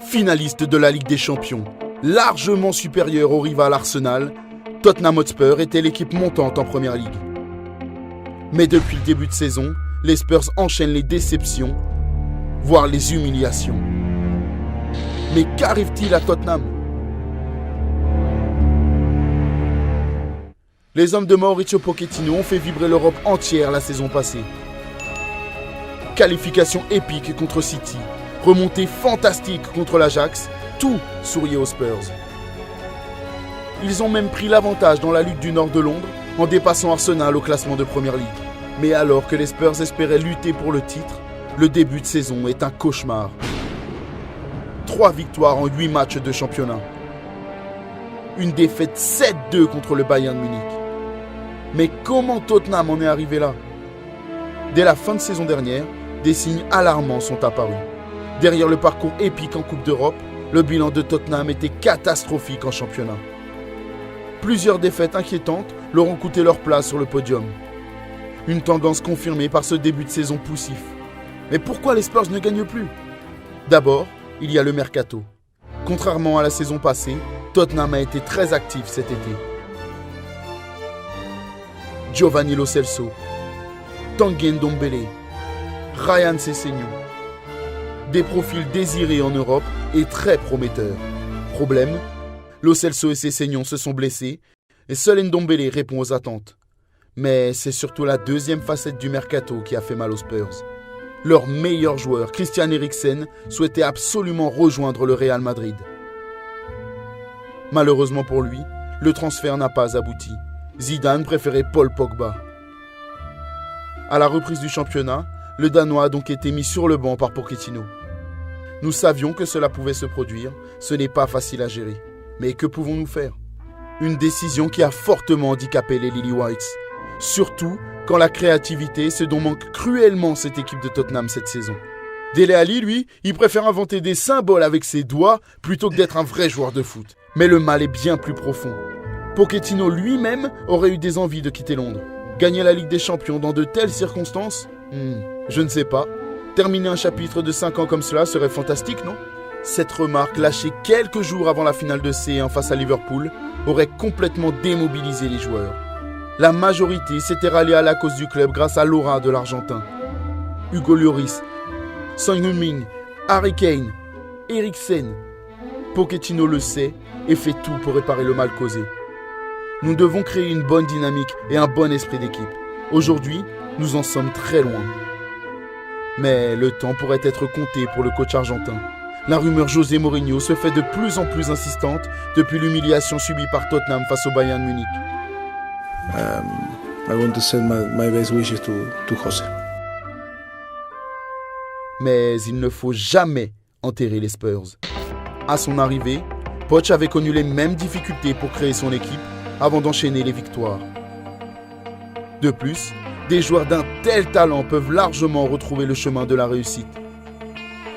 finaliste de la Ligue des Champions, largement supérieur au rival Arsenal, Tottenham Hotspur était l'équipe montante en Première Ligue. Mais depuis le début de saison, les Spurs enchaînent les déceptions, voire les humiliations. Mais qu'arrive-t-il à Tottenham ? Les hommes de Mauricio Pochettino ont fait vibrer l'Europe entière la saison passée. Qualification épique contre City, remontée fantastique contre l'Ajax, tout souriait aux Spurs. Ils ont même pris l'avantage dans la lutte du nord de Londres en dépassant Arsenal au classement de Première Ligue. Mais alors que les Spurs espéraient lutter pour le titre, le début de saison est un cauchemar. 3 victoires en 8 matchs de championnat. Une défaite 7-2 contre le Bayern Munich. Mais comment Tottenham en est arrivé là ? Dès la fin de saison dernière, des signes alarmants sont apparus. Derrière le parcours épique en Coupe d'Europe, le bilan de Tottenham était catastrophique en championnat. Plusieurs défaites inquiétantes leur ont coûté leur place sur le podium. Une tendance confirmée par ce début de saison poussif. Mais pourquoi les Spurs ne gagnent plus ? D'abord, il y a le mercato. Contrairement à la saison passée, Tottenham a été très actif cet été. Giovanni Lo Celso, Tanguy Ndombele, Ryan Sessegnon. Des profils désirés en Europe et très prometteurs. Problème, Lo Celso et Sessegnon se sont blessés et seul Ndombele répond aux attentes. Mais c'est surtout la deuxième facette du mercato qui a fait mal aux Spurs. Leur meilleur joueur, Christian Eriksen, souhaitait absolument rejoindre le Real Madrid. Malheureusement pour lui, le transfert n'a pas abouti. Zidane préférait Paul Pogba. À la reprise du championnat, le Danois a donc été mis sur le banc par Pochettino. Nous savions que cela pouvait se produire, ce n'est pas facile à gérer. Mais que pouvons-nous faire ? Une décision qui a fortement handicapé les Lily Whites. Surtout quand la créativité est ce dont manque cruellement cette équipe de Tottenham cette saison. Dele Alli, lui, il préfère inventer des symboles avec ses doigts plutôt que d'être un vrai joueur de foot. Mais le mal est bien plus profond. Pochettino lui-même aurait eu des envies de quitter Londres. Gagner la Ligue des Champions dans de telles circonstances ? Je ne sais pas. Terminer un chapitre de 5 ans comme cela serait fantastique, non ? Cette remarque, lâchée quelques jours avant la finale de C1 face à Liverpool, aurait complètement démobilisé les joueurs. La majorité s'était ralliée à la cause du club grâce à l'aura de l'Argentin. Hugo Lloris, Son Heung-min, Harry Kane, Eriksen. Pochettino le sait et fait tout pour réparer le mal causé. Nous devons créer une bonne dynamique et un bon esprit d'équipe. Aujourd'hui, nous en sommes très loin. Mais le temps pourrait être compté pour le coach argentin. La rumeur José Mourinho se fait de plus en plus insistante depuis l'humiliation subie par Tottenham face au Bayern Munich. I want to send my best wishes to José. Mais il ne faut jamais enterrer les Spurs. À son arrivée, Poch avait connu les mêmes difficultés pour créer son équipe avant d'enchaîner les victoires. De plus, des joueurs d'un tel talent peuvent largement retrouver le chemin de la réussite.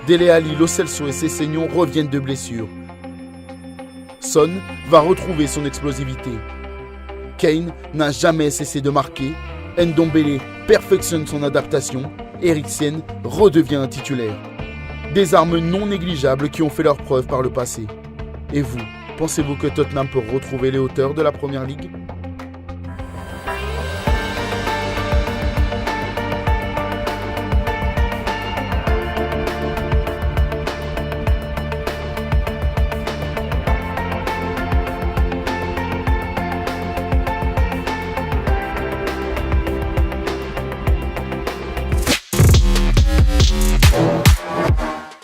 Dele Alli, Lo Celso et Sessegnon reviennent de blessures. Son va retrouver son explosivité. Kane n'a jamais cessé de marquer. Ndombele perfectionne son adaptation. Eriksen redevient un titulaire. Des armes non négligeables qui ont fait leurs preuves par le passé. Et vous, pensez-vous que Tottenham peut retrouver les hauteurs de la Première Ligue ?